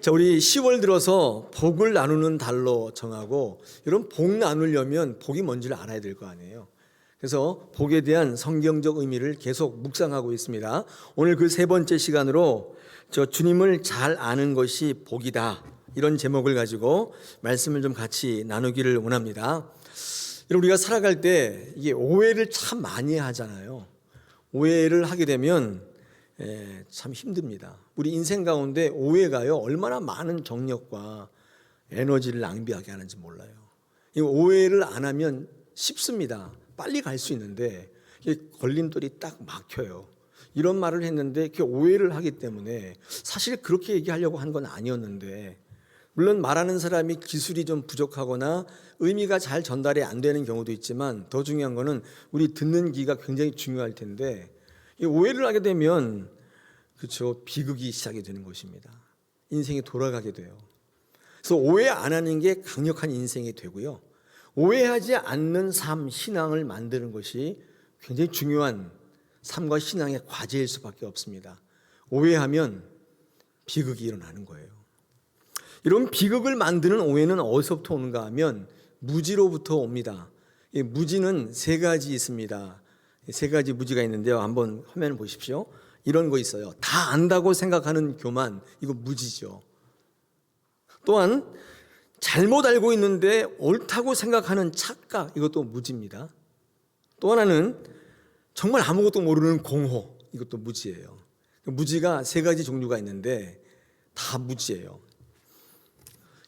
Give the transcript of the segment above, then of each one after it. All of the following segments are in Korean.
자, 우리 10월 들어서 복을 나누는 달로 정하고, 여러분 복 나누려면 복이 뭔지를 알아야 될 거 아니에요. 그래서 복에 대한 성경적 의미를 계속 묵상하고 있습니다. 오늘 그 세 번째 시간으로 주님을 잘 아는 것이 복이다, 이런 제목을 가지고 말씀을 좀 같이 나누기를 원합니다. 여러분, 우리가 살아갈 때 이게 오해를 참 많이 하잖아요. 오해를 하게 되면 참 힘듭니다. 우리 인생 가운데 오해가요, 얼마나 많은 정력과 에너지를 낭비하게 하는지 몰라요. 이 오해를 안 하면 쉽습니다. 빨리 갈 수 있는데 걸림돌이 딱 막혀요. 이런 말을 했는데 그 오해를 하기 때문에, 사실 그렇게 얘기하려고 한 건 아니었는데, 물론 말하는 사람이 기술이 좀 부족하거나 의미가 잘 전달이 안 되는 경우도 있지만, 더 중요한 거는 우리 듣는 귀가 굉장히 중요할 텐데, 이 오해를 하게 되면 비극이 시작이 되는 것입니다. 인생이 돌아가게 돼요. 그래서 오해 안 하는 게 강력한 인생이 되고요, 오해하지 않는 삶, 신앙을 만드는 것이 굉장히 중요한 삶과 신앙의 과제일 수밖에 없습니다. 오해하면 비극이 일어나는 거예요. 이런 비극을 만드는 오해는 어디서부터 오는가 하면 무지로부터 옵니다. 이 무지는 세 가지 있습니다. 세 가지 무지가 있는데요, 한번 화면을 보십시오. 이런 거 있어요. 다 안다고 생각하는 교만, 이거 무지죠. 또한 잘못 알고 있는데 옳다고 생각하는 착각, 이것도 무지입니다. 또 하나는 정말 아무것도 모르는 공허, 이것도 무지예요. 무지가 세 가지 종류가 있는데 다 무지예요.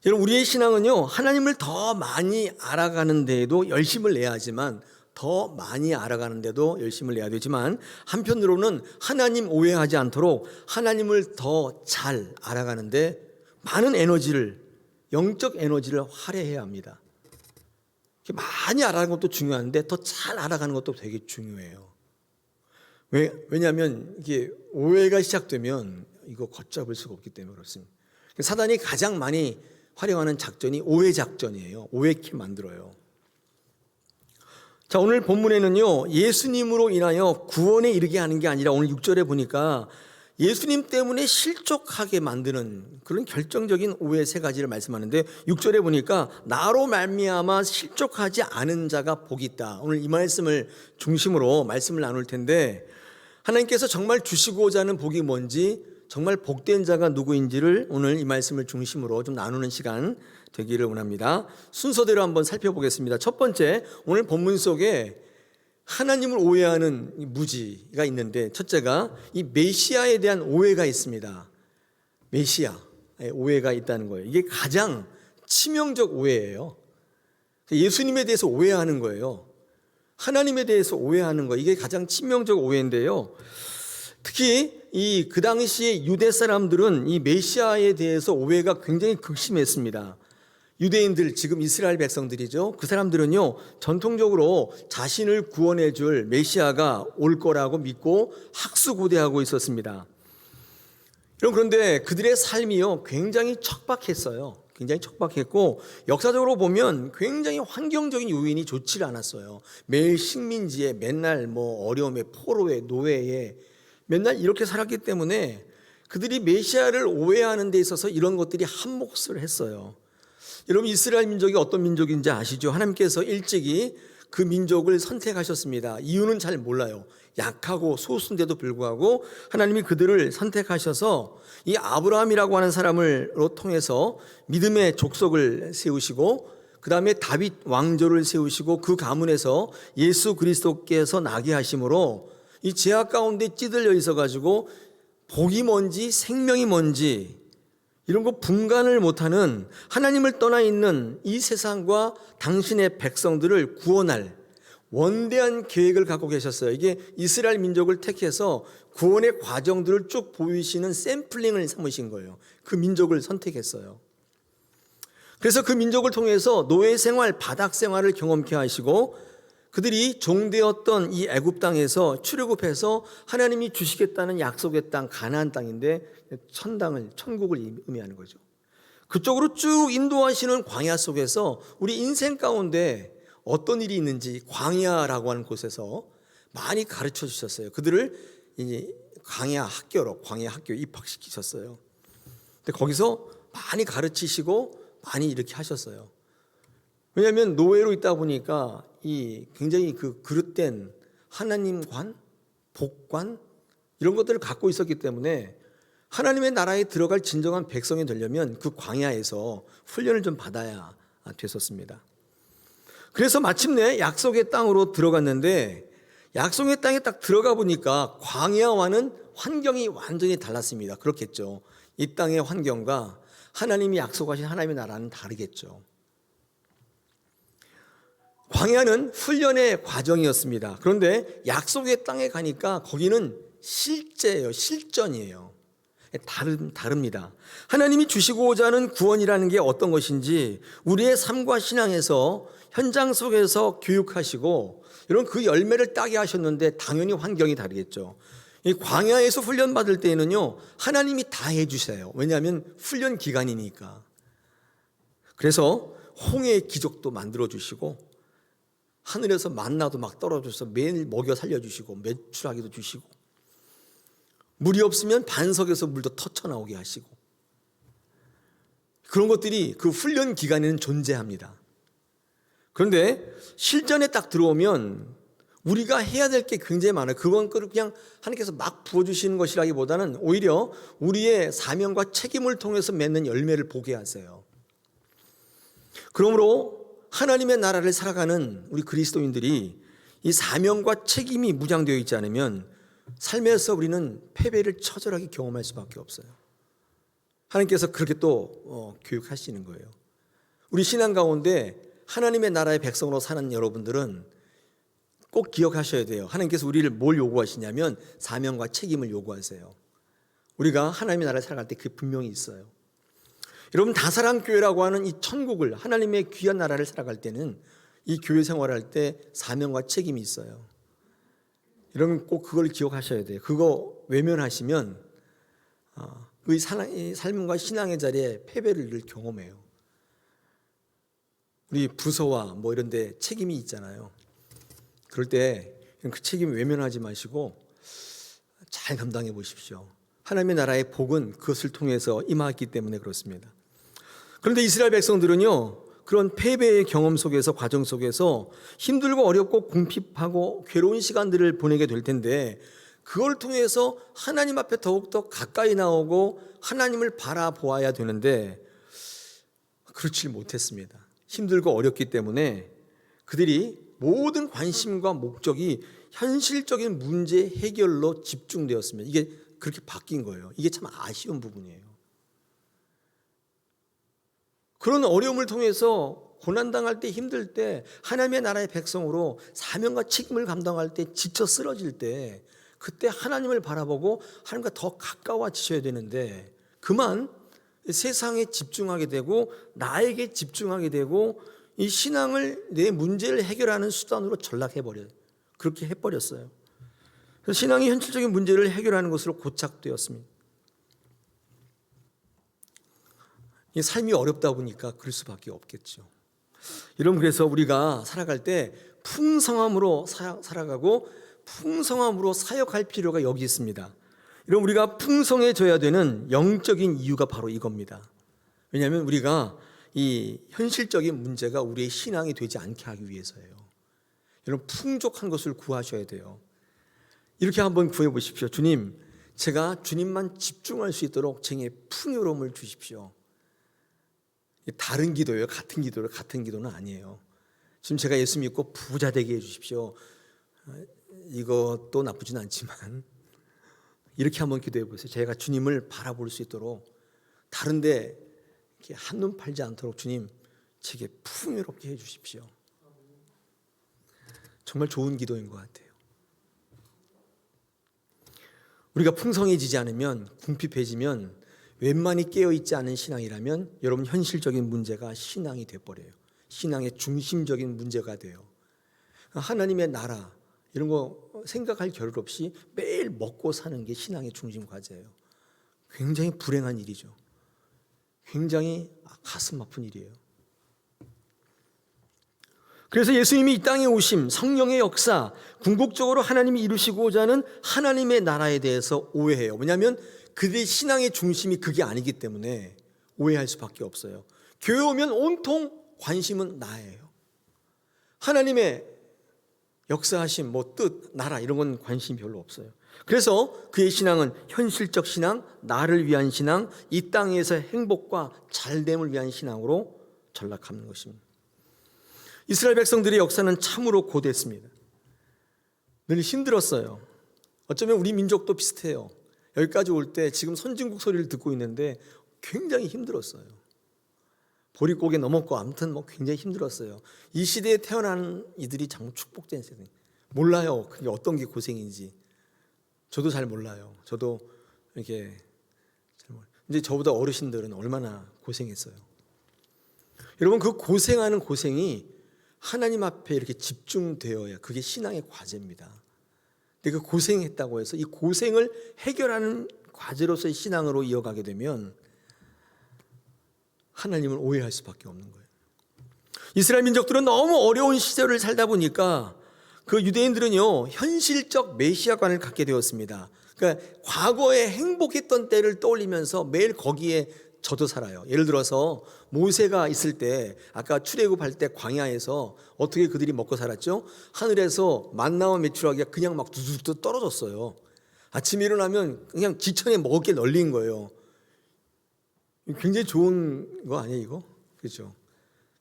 여러분, 우리의 신앙은요, 하나님을 더 많이 알아가는 데에도 열심을 내야 하지만, 더 많이 알아가는 데도 열심을 내야 되지만, 한편으로는 하나님 오해하지 않도록 하나님을 더 잘 알아가는데 많은 에너지를, 영적 에너지를 할애해야 합니다. 많이 알아가는 것도 중요한데 더 잘 알아가는 것도 되게 중요해요. 왜냐하면 이게 오해가 시작되면 이거 걷잡을 수가 없기 때문에 그렇습니다. 사단이 가장 많이 활용하는 작전이 오해 작전이에요. 오해케 만들어요. 자, 오늘 본문에는요, 예수님으로 인하여 구원에 이르게 하는 게 아니라, 오늘 6절에 보니까 예수님 때문에 실족하게 만드는 그런 결정적인 오해 세 가지를 말씀하는데, 6절에 보니까 나로 말미암아 실족하지 않은 자가 복이 있다. 오늘 이 말씀을 중심으로 말씀을 나눌 텐데, 하나님께서 정말 주시고자 하는 복이 뭔지, 정말 복된 자가 누구인지를 오늘 이 말씀을 중심으로 좀 나누는 시간 되기를 원합니다. 순서대로 한번 살펴보겠습니다. 첫 번째, 오늘 본문 속에 하나님을 오해하는 무지가 있는데, 첫째가 이 메시아에 대한 오해가 있습니다. 메시아의 오해가 있다는 거예요. 이게 가장 치명적 오해예요. 예수님에 대해서 오해하는 거예요. 하나님에 대해서 오해하는 거, 이게 가장 치명적 오해인데요, 특히 그 당시에 유대 사람들은 이 메시아에 대해서 오해가 굉장히 극심했습니다. 유대인들, 지금 이스라엘 백성들이죠. 그 사람들은요, 전통적으로 자신을 구원해 줄 메시아가 올 거라고 믿고 학수고대하고 있었습니다. 그런데 그들의 삶이요, 굉장히 척박했어요. 굉장히 척박했고, 역사적으로 보면 굉장히 환경적인 요인이 좋지 않았어요. 매일 식민지에, 맨날 어려움에, 포로에, 노예에 맨날 이렇게 살았기 때문에 그들이 메시아를 오해하는 데 있어서 이런 것들이 한몫을 했어요. 여러분, 이스라엘 민족이 어떤 민족인지 아시죠? 하나님께서 일찍이 그 민족을 선택하셨습니다. 이유는 잘 몰라요. 약하고 소수인데도 불구하고 하나님이 그들을 선택하셔서 이 아브라함이라고 하는 사람을 통해서 믿음의 족속을 세우시고, 그 다음에 다윗 왕조를 세우시고, 그 가문에서 예수 그리스도께서 나게 하심으로 이 죄악 가운데 찌들려 있어가지고 복이 뭔지 생명이 뭔지 이런 거 분간을 못하는, 하나님을 떠나 있는 이 세상과 당신의 백성들을 구원할 원대한 계획을 갖고 계셨어요. 이게 이스라엘 민족을 택해서 구원의 과정들을 쭉 보이시는 샘플링을 삼으신 거예요. 그 민족을 선택했어요. 그래서 그 민족을 통해서 노예 생활, 바닥 생활을 경험케 하시고, 그들이 종되었던 이 애굽 땅에서 출애굽해서 하나님이 주시겠다는 약속의 땅, 가나안 땅인데 천국을 의미하는 거죠. 그쪽으로 쭉 인도하시는 광야 속에서 우리 인생 가운데 어떤 일이 있는지 광야라고 하는 곳에서 많이 가르쳐 주셨어요. 그들을 이제 광야 학교에 입학시키셨어요. 근데 거기서 많이 가르치시고 많이 이렇게 하셨어요. 왜냐하면 노예로 있다 보니까 이 굉장히 그 그릇된 하나님관, 복관 이런 것들을 갖고 있었기 때문에 하나님의 나라에 들어갈 진정한 백성이 되려면 그 광야에서 훈련을 좀 받아야 됐었습니다. 그래서 마침내 약속의 땅으로 들어갔는데 약속의 땅에 딱 들어가 보니까 광야와는 환경이 완전히 달랐습니다. 그렇겠죠. 이 땅의 환경과 하나님이 약속하신 하나님의 나라는 다르겠죠. 광야는 훈련의 과정이었습니다. 그런데 약속의 땅에 가니까 거기는 실제예요. 실전이에요. 다릅니다. 하나님이 주시고자 하는 구원이라는 게 어떤 것인지 우리의 삶과 신앙에서 현장 속에서 교육하시고 이런 그 열매를 따게 하셨는데 당연히 환경이 다르겠죠. 이 광야에서 훈련 받을 때에는요 하나님이 다 해주세요. 왜냐하면 훈련 기간이니까. 그래서 홍해의 기적도 만들어 주시고 하늘에서 만나도 막 떨어져서 매일 먹여 살려주시고 매출하기도 주시고 물이 없으면 반석에서 물도 터쳐나오게 하시고 그런 것들이 그 훈련 기간에는 존재합니다. 그런데 실전에 딱 들어오면 우리가 해야 될 게 굉장히 많아요. 그건 그냥 하나님께서 막 부어주시는 것이라기보다는 오히려 우리의 사명과 책임을 통해서 맺는 열매를 보게 하세요. 그러므로 하나님의 나라를 살아가는 우리 그리스도인들이 이 사명과 책임이 무장되어 있지 않으면 삶에서 우리는 패배를 처절하게 경험할 수밖에 없어요. 하나님께서 그렇게 또 교육하시는 거예요. 우리 신앙 가운데 하나님의 나라의 백성으로 사는 여러분들은 꼭 기억하셔야 돼요. 하나님께서 우리를 뭘 요구하시냐면 사명과 책임을 요구하세요. 우리가 하나님의 나라를 살아갈 때 그게 분명히 있어요. 여러분 다사랑교회라고 하는 이 천국을 하나님의 귀한 나라를 살아갈 때는 이 교회 생활할 때 사명과 책임이 있어요. 여러분 꼭 그걸 기억하셔야 돼요. 그거 외면하시면 그 삶과 신앙의 자리에 패배를 늘 경험해요. 우리 부서와 뭐 이런 데 책임이 있잖아요. 그럴 때 그 책임 외면하지 마시고 잘 감당해 보십시오. 하나님의 나라의 복은 그것을 통해서 임하기 때문에 그렇습니다. 그런데 이스라엘 백성들은요 그런 패배의 경험 속에서 과정 속에서 힘들고 어렵고 궁핍하고 괴로운 시간들을 보내게 될 텐데 그걸 통해서 하나님 앞에 더욱더 가까이 나오고 하나님을 바라보아야 되는데 그렇지 못했습니다. 힘들고 어렵기 때문에 그들이 모든 관심과 목적이 현실적인 문제 해결로 집중되었습니다. 이게 그렇게 바뀐 거예요. 이게 참 아쉬운 부분이에요. 그런 어려움을 통해서 고난당할 때 힘들 때 하나님의 나라의 백성으로 사명과 책임을 감당할 때 지쳐 쓰러질 때 그때 하나님을 바라보고 하나님과 더 가까워지셔야 되는데 그만 세상에 집중하게 되고 나에게 집중하게 되고 이 신앙을 내 문제를 해결하는 수단으로 전락해버려요. 그렇게 해버렸어요. 그래서 신앙이 현실적인 문제를 해결하는 것으로 고착되었습니다. 이 삶이 어렵다 보니까 그럴 수밖에 없겠죠. 여러분 그래서 우리가 살아갈 때 풍성함으로 살아가고 풍성함으로 사역할 필요가 여기 있습니다. 여러분 우리가 풍성해져야 되는 영적인 이유가 바로 이겁니다. 왜냐하면 우리가 이 현실적인 문제가 우리의 신앙이 되지 않게 하기 위해서예요. 여러분 풍족한 것을 구하셔야 돼요. 이렇게 한번 구해 보십시오. 주님, 제가 주님만 집중할 수 있도록 제게 풍요로움을 주십시오. 다른 기도예요. 같은 기도는 아니에요. 지금 제가 예수 믿고 부자 되게 해주십시오. 이것도 나쁘진 않지만 이렇게 한번 기도해 보세요. 제가 주님을 바라볼 수 있도록 다른데 이렇게 한눈 팔지 않도록 주님 제게 풍요롭게 해주십시오. 정말 좋은 기도인 것 같아요. 우리가 풍성해지지 않으면 궁핍해지면 웬만히 깨어있지 않은 신앙이라면 여러분 현실적인 문제가 신앙이 돼버려요. 신앙의 중심적인 문제가 돼요. 하나님의 나라 이런 거 생각할 겨를 없이 매일 먹고 사는 게 신앙의 중심 과제예요. 굉장히 불행한 일이죠. 굉장히 가슴 아픈 일이에요. 그래서 예수님이 이 땅에 오심, 성령의 역사, 궁극적으로 하나님이 이루시고자 하는 하나님의 나라에 대해서 오해해요. 왜냐하면 그들의 신앙의 중심이 그게 아니기 때문에 오해할 수밖에 없어요. 교회 오면 온통 관심은 나예요. 하나님의 역사하심, 뜻, 나라 이런 건 관심이 별로 없어요. 그래서 그의 신앙은 현실적 신앙, 나를 위한 신앙, 이 땅에서 행복과 잘됨을 위한 신앙으로 전락하는 것입니다. 이스라엘 백성들의 역사는 참으로 고됐습니다. 늘 힘들었어요. 어쩌면 우리 민족도 비슷해요. 여기까지 올 때 지금 선진국 소리를 듣고 있는데 굉장히 힘들었어요. 보릿고개 넘었고 아무튼 굉장히 힘들었어요. 이 시대에 태어난 이들이 참 축복된 세대. 몰라요. 그게 어떤 게 고생인지. 저도 잘 몰라요. 저도 이렇게 이제 저보다 어르신들은 얼마나 고생했어요. 여러분, 그 고생하는 고생이 하나님 앞에 이렇게 집중되어야 그게 신앙의 과제입니다. 근데 그 고생했다고 해서 이 고생을 해결하는 과제로서의 신앙으로 이어가게 되면 하나님을 오해할 수밖에 없는 거예요. 이스라엘 민족들은 너무 어려운 시절을 살다 보니까 그 유대인들은요, 현실적 메시아관을 갖게 되었습니다. 그러니까 과거에 행복했던 때를 떠올리면서 매일 거기에 젖어 살아요. 예를 들어서 모세가 있을 때, 아까 출애굽할 때 광야에서 어떻게 그들이 먹고 살았죠? 하늘에서 만나와 메추라기가 그냥 막 두두두 떨어졌어요. 아침에 일어나면 그냥 지천에 먹을 게 널린 거예요. 굉장히 좋은 거 아니에요, 이거? 그렇죠?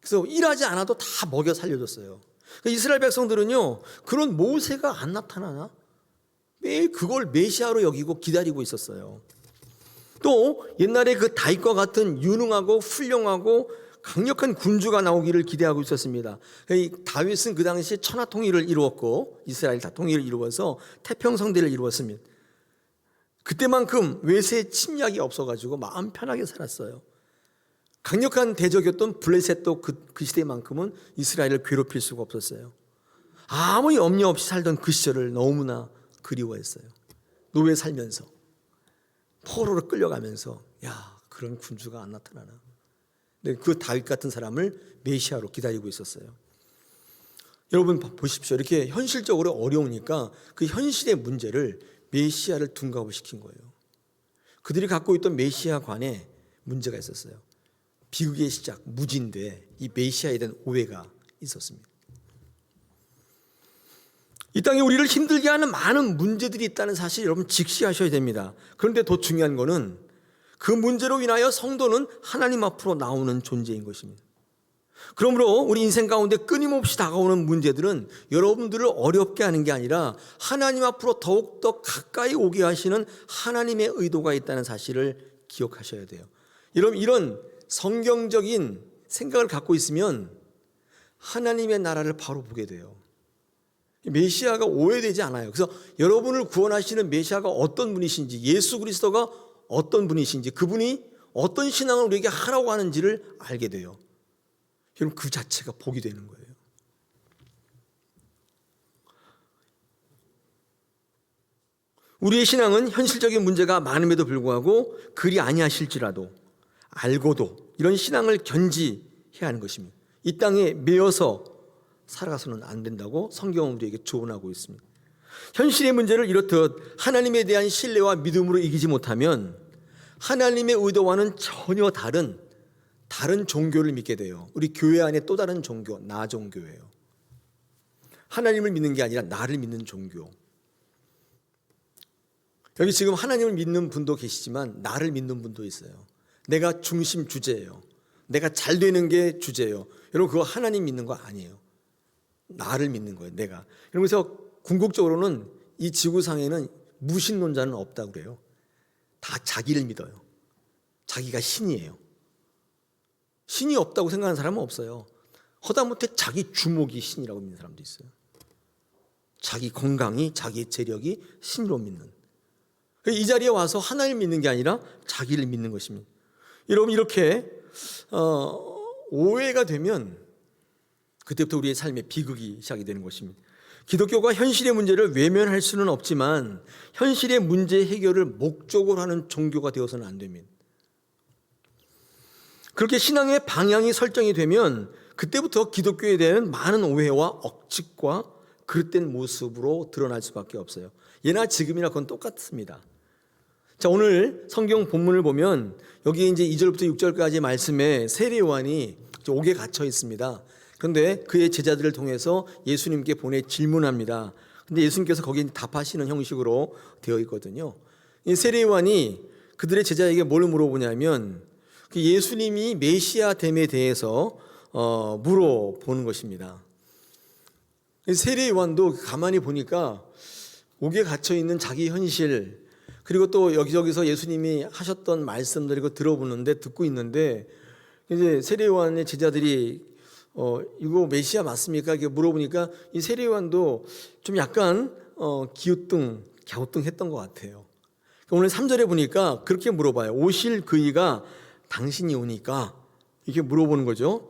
그래서 일하지 않아도 다 먹여 살려줬어요. 이스라엘 백성들은요, 그런 모세가 안 나타나나? 매일 그걸 메시아로 여기고 기다리고 있었어요. 또 옛날에 그 다윗과 같은 유능하고 훌륭하고 강력한 군주가 나오기를 기대하고 있었습니다. 다윗은 그 당시에 천하 통일을 이루었고 이스라엘 다 통일을 이루어서 태평성대를 이루었습니다. 그때만큼 외세 침략이 없어가지고 마음 편하게 살았어요. 강력한 대적이었던 블레셋도 그 시대만큼은 이스라엘을 괴롭힐 수가 없었어요. 아무 염려 없이 살던 그 시절을 너무나 그리워했어요. 노예 살면서 포로로 끌려가면서 그런 군주가 안 나타나나. 근데 그 다윗 같은 사람을 메시아로 기다리고 있었어요. 여러분 보십시오. 이렇게 현실적으로 어려우니까 그 현실의 문제를 메시아를 둔갑시킨 거예요. 그들이 갖고 있던 메시아관에 문제가 있었어요. 비극의 시작, 무지인데 이 메시아에 대한 오해가 있었습니다. 이 땅에 우리를 힘들게 하는 많은 문제들이 있다는 사실 여러분 직시하셔야 됩니다. 그런데 더 중요한 거는 그 문제로 인하여 성도는 하나님 앞으로 나오는 존재인 것입니다. 그러므로 우리 인생 가운데 끊임없이 다가오는 문제들은 여러분들을 어렵게 하는 게 아니라 하나님 앞으로 더욱더 가까이 오게 하시는 하나님의 의도가 있다는 사실을 기억하셔야 돼요. 여러분, 이런 성경적인 생각을 갖고 있으면 하나님의 나라를 바로 보게 돼요. 메시아가 오해되지 않아요. 그래서 여러분을 구원하시는 메시아가 어떤 분이신지, 예수 그리스도가 어떤 분이신지, 그분이 어떤 신앙을 우리에게 하라고 하는지를 알게 돼요. 여러분, 그 자체가 복이 되는 거예요. 우리의 신앙은 현실적인 문제가 많음에도 불구하고 그리 아니하실지라도 알고도 이런 신앙을 견지해야 하는 것입니다. 이 땅에 매여서 살아가서는 안 된다고 성경은 우리에게 조언하고 있습니다. 현실의 문제를 이렇듯 하나님에 대한 신뢰와 믿음으로 이기지 못하면 하나님의 의도와는 전혀 다른 종교를 믿게 돼요. 우리 교회 안에 또 다른 종교, 나 종교예요. 하나님을 믿는 게 아니라 나를 믿는 종교. 여기 지금 하나님을 믿는 분도 계시지만 나를 믿는 분도 있어요. 내가 중심 주제예요. 내가 잘 되는 게 주제예요. 여러분, 그거 하나님 믿는 거 아니에요. 나를 믿는 거예요. 내가. 그러면서 궁극적으로는 이 지구상에는 무신론자는 없다고 그래요. 다 자기를 믿어요. 자기가 신이에요. 신이 없다고 생각하는 사람은 없어요. 허다못해 자기 주목이 신이라고 믿는 사람도 있어요. 자기 건강이, 자기 재력이 신으로 믿는. 이 자리에 와서 하나님을 믿는 게 아니라 자기를 믿는 것입니다. 여러분, 이렇게 오해가 되면 그때부터 우리의 삶에 비극이 시작이 되는 것입니다. 기독교가 현실의 문제를 외면할 수는 없지만 현실의 문제 해결을 목적으로 하는 종교가 되어서는 안 됩니다. 그렇게 신앙의 방향이 설정이 되면 그때부터 기독교에 대한 많은 오해와 억측과 그릇된 모습으로 드러날 수밖에 없어요. 예나 지금이나 그건 똑같습니다. 자, 오늘 성경 본문을 보면 여기 이제 2절부터 6절까지 말씀에 세례 요한이 옥에 갇혀 있습니다. 그런데 그의 제자들을 통해서 예수님께 보내 질문합니다. 근데 예수님께서 거기에 답하시는 형식으로 되어 있거든요. 이 세례 요한이 그들의 제자에게 뭘 물어보냐면 그 예수님이 메시아 됨에 대해서 물어보는 것입니다. 세례 요한도 가만히 보니까 옥에 갇혀 있는 자기 현실, 그리고 또 여기저기서 예수님이 하셨던 말씀들 이거 들어보는데 듣고 있는데, 이제 세례 요한의 제자들이 이거 메시아 맞습니까? 이렇게 물어보니까 이 세례 요한도 좀 약간 갸우뚱했던 것 같아요. 오늘 3절에 보니까 그렇게 물어봐요. 오실 그이가 당신이 오니까, 이렇게 물어보는 거죠.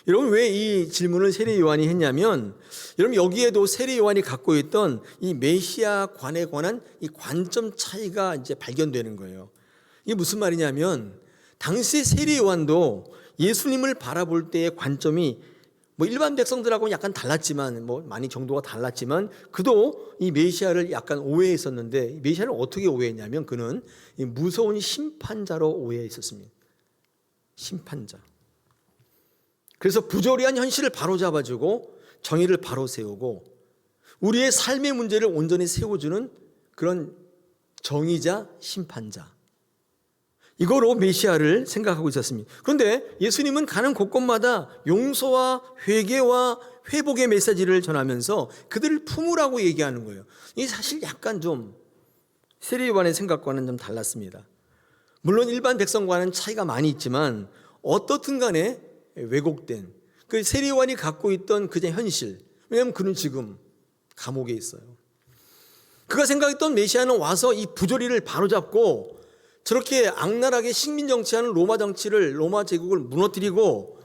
여러분, 왜 이 질문을 세례 요한이 했냐면, 여러분 여기에도 세례 요한이 갖고 있던 이 메시아관에 관한 이 관점 차이가 이제 발견되는 거예요. 이게 무슨 말이냐면, 당시 세례 요한도 예수님을 바라볼 때의 관점이 뭐 일반 백성들하고는 약간 달랐지만, 뭐 많이 정도가 달랐지만, 그도 이 메시아를 약간 오해했었는데, 메시아를 어떻게 오해했냐면, 그는 이 무서운 심판자로 오해했었습니다. 심판자. 그래서 부조리한 현실을 바로잡아주고 정의를 바로 세우고 우리의 삶의 문제를 온전히 세워주는 그런 정의자, 심판자, 이거로 메시아를 생각하고 있었습니다. 그런데 예수님은 가는 곳곳마다 용서와 회개와 회복의 메시지를 전하면서 그들을 품으라고 얘기하는 거예요. 이게 사실 약간 좀 세례 요한의 생각과는 좀 달랐습니다. 물론 일반 백성과는 차이가 많이 있지만 어떻든 간에 왜곡된 그 세례 요한이 갖고 있던 그의 현실, 왜냐하면 그는 지금 감옥에 있어요. 그가 생각했던 메시아는 와서 이 부조리를 바로잡고 저렇게 악랄하게 식민 정치하는 로마 정치를, 로마 제국을 무너뜨리고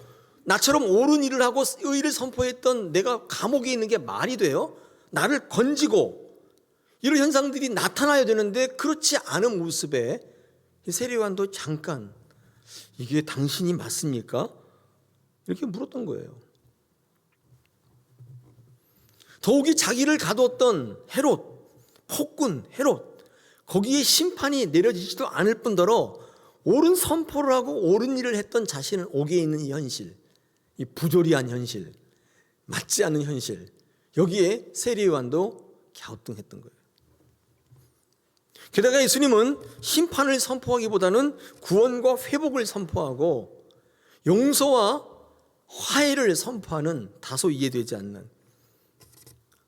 나처럼 옳은 일을 하고 의를 선포했던 내가 감옥에 있는 게 말이 돼요? 나를 건지고 이런 현상들이 나타나야 되는데 그렇지 않은 모습에 세례 요한도 잠깐 이게 당신이 맞습니까? 이렇게 물었던 거예요. 더욱이 자기를 가두었던 헤롯, 폭군 헤롯, 거기에 심판이 내려지지도 않을 뿐더러 옳은 선포를 하고 옳은 일을 했던 자신은 옥에 있는 이 현실, 이 부조리한 현실, 맞지 않는 현실, 여기에 세례 요한도 갸우뚱했던 거예요. 게다가 예수님은 심판을 선포하기보다는 구원과 회복을 선포하고 용서와 화해를 선포하는 다소 이해되지 않는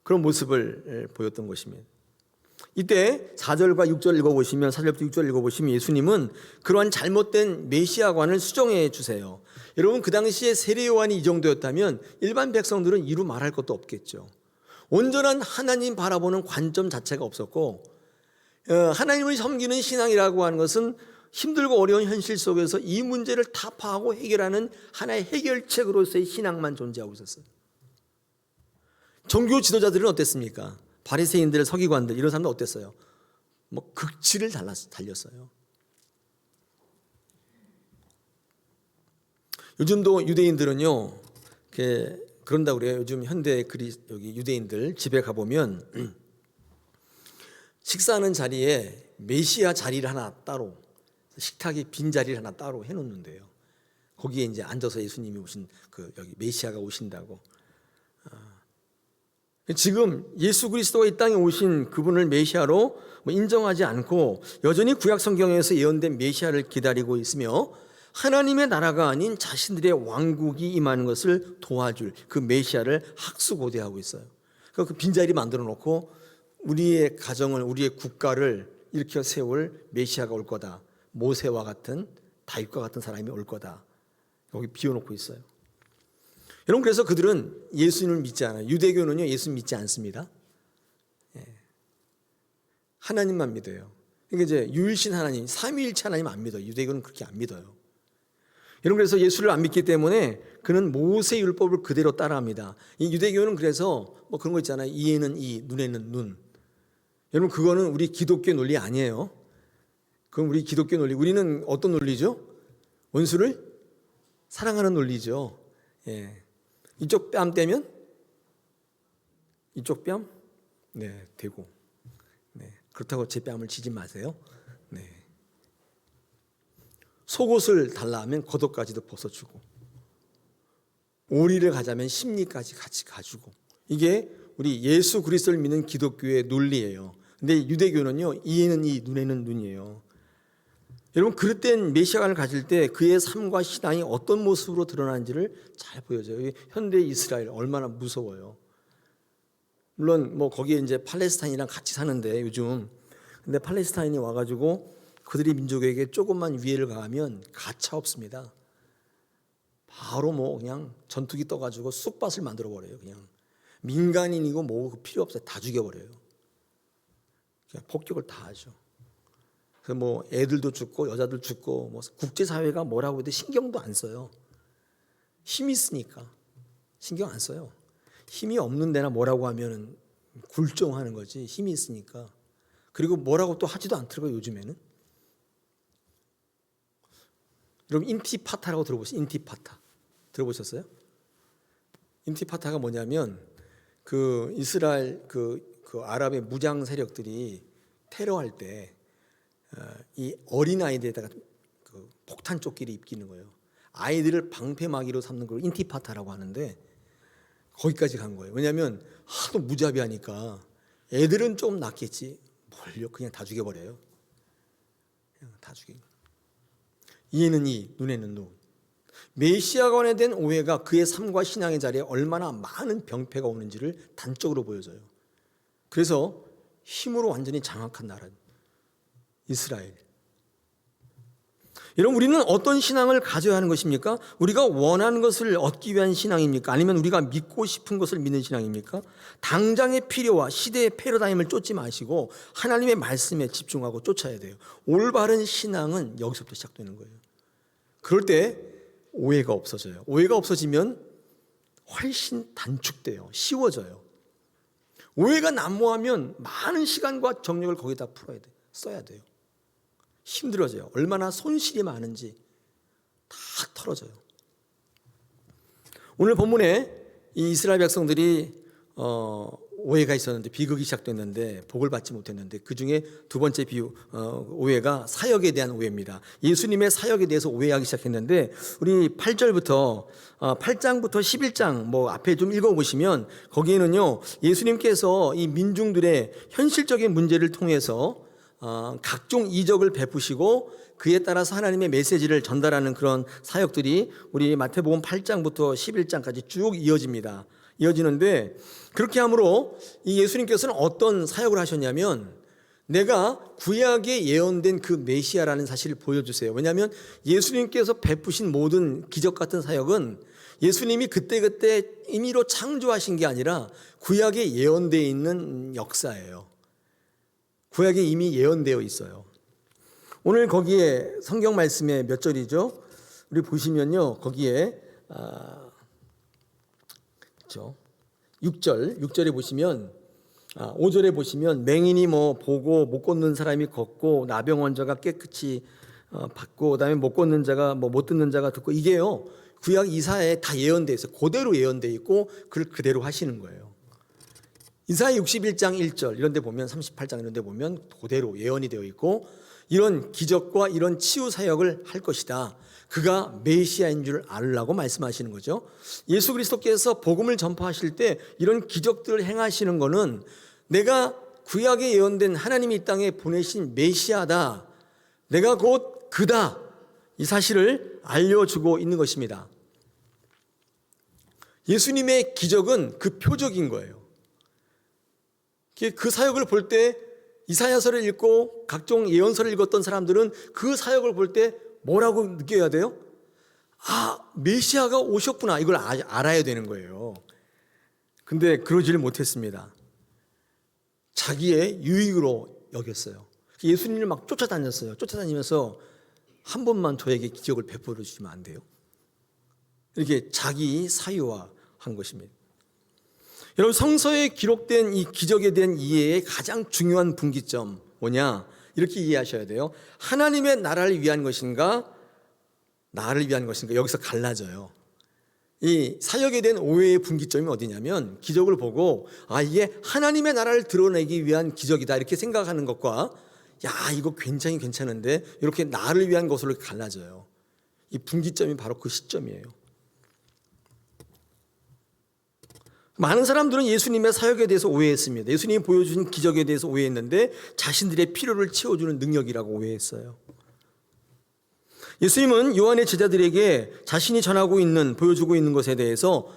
그런 모습을 보였던 것입니다. 이때 4절과 6절 읽어보시면, 4절부터 6절 읽어보시면 예수님은 그러한 잘못된 메시아관을 수정해 주세요. 여러분, 그 당시에 세례 요한이 이 정도였다면 일반 백성들은 이루 말할 것도 없겠죠. 온전한 하나님 바라보는 관점 자체가 없었고, 하나님을 섬기는 신앙이라고 하는 것은 힘들고 어려운 현실 속에서 이 문제를 타파하고 해결하는 하나의 해결책으로서의 신앙만 존재하고 있었어요. 종교 지도자들은 어땠습니까? 바리새인들, 서기관들, 이런 사람들 어땠어요? 뭐 극치를 달렸어요. 요즘도 유대인들은요, 그런다고 그래요. 요즘 현대 여기 유대인들 집에 가보면 식사하는 자리에 메시아 자리를 하나 따로, 식탁에 빈 자리를 하나 따로 해놓는데요. 거기에 이제 앉아서 예수님이 여기 메시아가 오신다고. 지금 예수 그리스도가 이 땅에 오신 그분을 메시아로 인정하지 않고 여전히 구약 성경에서 예언된 메시아를 기다리고 있으며 하나님의 나라가 아닌 자신들의 왕국이 임하는 것을 도와줄 그 메시아를 학수고대하고 있어요. 그 빈자리 만들어 놓고 우리의 가정을, 우리의 국가를 일으켜 세울 메시아가 올 거다. 모세와 같은, 다윗과 같은 사람이 올 거다. 여기 비워놓고 있어요. 여러분, 그래서 그들은 예수님을 믿지 않아요. 유대교는요, 예수 믿지 않습니다. 하나님만 믿어요. 그러니까 이제 유일신 하나님, 삼위일체 하나님 안 믿어요. 유대교는 그렇게 안 믿어요. 여러분, 그래서 예수를 안 믿기 때문에 그는 모세 율법을 그대로 따라합니다. 이 유대교는 그래서 뭐 그런 거 있잖아요. 이에는 이, 눈에는 눈. 여러분, 그거는 우리 기독교 논리 아니에요. 그건 우리 기독교 논리. 우리는 어떤 논리죠? 원수를 사랑하는 논리죠. 예. 이쪽 뺨 떼면 이쪽 뺨 대고. 네. 그렇다고 제 뺨을 치지 마세요. 네. 속옷을 달라 하면 겉옷까지도 벗어주고, 오리를 가자면 심리까지 같이 가주고, 이게 우리 예수 그리스도를 믿는 기독교의 논리예요. 근데 유대교는요, 이에는 이, 눈에는 눈이에요. 여러분, 그릇된 메시아관을 가질 때 그의 삶과 신앙이 어떤 모습으로 드러나는지를 잘 보여줘요. 현대 이스라엘 얼마나 무서워요. 물론 뭐 거기에 이제 팔레스타인이랑 같이 사는데 요즘, 근데 팔레스타인이 와가지고 그들이 민족에게 조금만 위해를 가하면 가차 없습니다. 바로 뭐 그냥 전투기 떠가지고 쑥밭을 만들어 버려요. 그냥 민간인이고 뭐 필요 없어요. 다 죽여버려요. 그냥 폭격을 다 하죠. 그래서 뭐 애들도 죽고 여자들 죽고, 뭐 국제사회가 뭐라고 해도 신경도 안 써요. 힘이 있으니까 신경 안 써요. 힘이 없는 데나 뭐라고 하면 굴종하는 거지, 힘이 있으니까. 그리고 뭐라고 또 하지도 않더라고요, 요즘에는. 여러분, 인티파타라고 들어보셨어요? 인티파타 들어보셨어요? 인티파타가 뭐냐면 그 이스라엘 그 아랍의 무장 세력들이 테러할 때 이 어린 아이들에다가 그 폭탄 조끼를 입히는 거예요. 아이들을 방패막이로 삼는 걸 인티파타라고 하는데, 거기까지 간 거예요. 왜냐하면 하도 무자비하니까 애들은 좀 낫겠지, 뭘요? 그냥 다 죽여버려요. 그냥 다 죽여요. 이에는 이, 눈에는 눈. 메시아관에 대한 오해가 그의 삶과 신앙의 자리에 얼마나 많은 병폐가 오는지를 단적으로 보여줘요. 그래서 힘으로 완전히 장악한 나라 이스라엘. 여러분, 우리는 어떤 신앙을 가져야 하는 것입니까? 우리가 원하는 것을 얻기 위한 신앙입니까? 아니면 우리가 믿고 싶은 것을 믿는 신앙입니까? 당장의 필요와 시대의 패러다임을 쫓지 마시고 하나님의 말씀에 집중하고 쫓아야 돼요. 올바른 신앙은 여기서부터 시작되는 거예요. 그럴 때 오해가 없어져요. 오해가 없어지면 훨씬 단축돼요. 쉬워져요. 오해가 난무하면 많은 시간과 정력을 거기다 풀어야 돼요. 써야 돼요. 힘들어져요. 얼마나 손실이 많은지 다 털어져요. 오늘 본문에 이 이스라엘 백성들이 오해가 있었는데, 비극이 시작됐는데 복을 받지 못했는데, 그 중에 두 번째 오해가 사역에 대한 오해입니다. 예수님의 사역에 대해서 오해하기 시작했는데, 우리 8장부터 11장 뭐 앞에 좀 읽어보시면 거기에는요, 예수님께서 이 민중들의 현실적인 문제를 통해서 각종 이적을 베푸시고 그에 따라서 하나님의 메시지를 전달하는 그런 사역들이 우리 마태복음 8장부터 11장까지 쭉 이어지는데, 그렇게 함으로 이 예수님께서는 어떤 사역을 하셨냐면, 내가 구약에 예언된 그 메시아라는 사실을 보여주세요. 왜냐하면 예수님께서 베푸신 모든 기적 같은 사역은 예수님이 그때그때 임의로 창조하신 게 아니라 구약에 예언되어 있는 역사예요. 구약에 이미 예언되어 있어요. 오늘 거기에 성경 말씀에 몇 절이죠? 우리 보시면요, 거기에 그렇죠? 6절에 보시면, 5절에 보시면 맹인이 뭐 보고 못 걷는 사람이 걷고 나병 환자가 깨끗이 받고, 그다음에 못 걷는 자가 뭐 못 듣는 자가 듣고, 이게요 구약 이사야에 다 예언되어 있어요. 그대로 예언되어 있고 그걸 그대로 하시는 거예요. 이사야 61장 1절 이런 데 보면, 38장 이런 데 보면 그대로 예언이 되어 있고, 이런 기적과 이런 치유 사역을 할 것이다. 그가 메시아인 줄 알라고 말씀하시는 거죠. 예수 그리스도께서 복음을 전파하실 때 이런 기적들을 행하시는 것은 내가 구약에 예언된 하나님이 이 땅에 보내신 메시아다, 내가 곧 그다, 이 사실을 알려주고 있는 것입니다. 예수님의 기적은 그 표적인 거예요. 그 사역을 볼 때, 이사야서를 읽고 각종 예언서를 읽었던 사람들은 그 사역을 볼 때 뭐라고 느껴야 돼요? 메시아가 오셨구나, 이걸 알아야 되는 거예요. 근데 그러지를 못했습니다. 자기의 유익으로 여겼어요. 예수님을 막 쫓아다녔어요. 쫓아다니면서 한 번만 저에게 기적을 베풀어 주시면 안 돼요? 이렇게 자기 사유화한 것입니다. 여러분, 성서에 기록된 이 기적에 대한 이해의 가장 중요한 분기점 뭐냐? 이렇게 이해하셔야 돼요. 하나님의 나라를 위한 것인가, 나를 위한 것인가, 여기서 갈라져요. 이 사역에 대한 오해의 분기점이 어디냐면, 기적을 보고 이게 하나님의 나라를 드러내기 위한 기적이다 이렇게 생각하는 것과, 야, 이거 굉장히 괜찮은데 이렇게 나를 위한 것으로 갈라져요. 이 분기점이 바로 그 시점이에요. 많은 사람들은 예수님의 사역에 대해서 오해했습니다. 예수님이 보여주신 기적에 대해서 오해했는데 자신들의 필요를 채워주는 능력이라고 오해했어요. 예수님은 요한의 제자들에게 자신이 전하고 있는, 보여주고 있는 것에 대해서